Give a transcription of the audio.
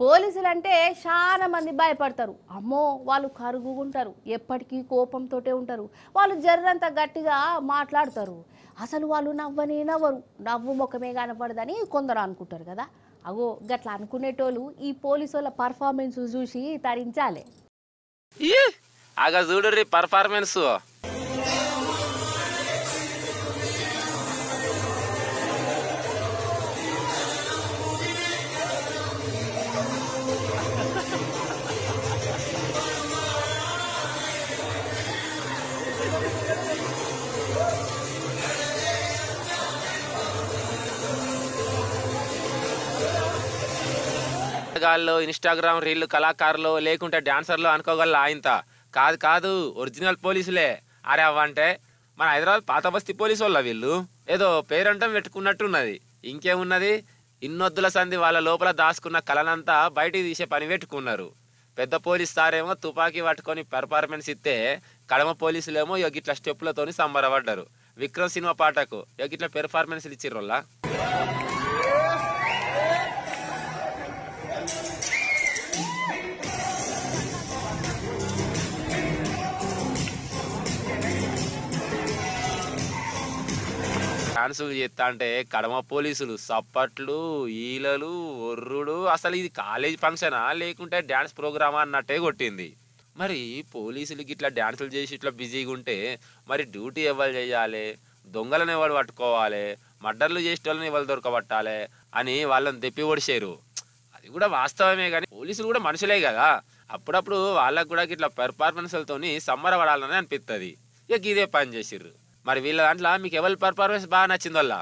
పోలీసులంటే చాలా మంది భయపడతారు. అమ్మో వాళ్ళు కరుగుంటారు, ఎప్పటికీ కోపంతోటే ఉంటారు. వాళ్ళు జర్రంత గట్టిగా మాట్లాడతారు. అసలు వాళ్ళు నవ్వనే నవ్వరు, నవ్వు ముఖమే కనపడదని కొందరు అనుకుంటారు కదా. అగో గట్లా అనుకునేటోళ్ళు ఈ పోలీసుల పర్ఫార్మెన్స్ చూసి తరించాలి. ఆగా చూడరి పర్ఫార్మెన్స్. గాల్లో ఇన్స్టాగ్రామ్ రీల్ కళాకారులు లేకుంటే డాన్సర్లు అనుకోగల ఆయంత కాదు కాదు, ఒరిజినల్ పోలీసులే. అరే అవ్వంటే మన హైదరాబాద్ పాత బస్తీ పోలీసు వాళ్ళ వీళ్ళు. ఏదో పేరంటం పెట్టుకున్నట్టున్నది. ఇంకేమున్నది, ఇన్నొద్దుల సంధి వాళ్ళ లోపల దాచుకున్న కళనంతా బయటికి తీసే పని పెట్టుకున్నారు. పెద్ద పోలీస్ సారేమో తుపాకీ పట్టుకొని పెర్ఫార్మెన్స్ ఇస్తే, కడమ పోలీసులేమో గిట్ల స్టెప్పులతోని సంబరపడ్డారు. విక్రమ్ సినిమా పాటకు గిట్ల పెర్ఫార్మెన్స్లు ఇచ్చిర్రోళ్ళ. డాన్సులు చేస్తా అంటే కడమ పోలీసులు సప్పట్లు, ఈలలు, ఒర్రుడు. అసలు ఇది కాలేజ్ ఫంక్షనా లేకుంటే డ్యాన్స్ ప్రోగ్రామా అన్నట్టే కొట్టింది. మరి పోలీసులకి ఇట్లా డ్యాన్సులు చేసి ఇట్లా బిజీగా ఉంటే మరి డ్యూటీ ఎవరు చేయాలి, దొంగలను ఎవరు పట్టుకోవాలి, మర్డర్లు చేసేటోళ్ళని ఎవరు దొరకబట్టాలి అని వాళ్ళని తెప్పి ఓడిచారు. అది కూడా వాస్తవమే, కానీ పోలీసులు కూడా మనుషులే కదా. అప్పుడప్పుడు వాళ్ళకు కూడా ఇట్లా పెర్ఫార్మెన్స్లతోని సంబరపడాలని అనిపిస్తుంది. ఇదే పని చేసిర్రు. మరి వీళ్ళ దాంట్లో మీకు ఎవరి పర్ఫార్మెన్స్ బాగా నచ్చింది వల్ల?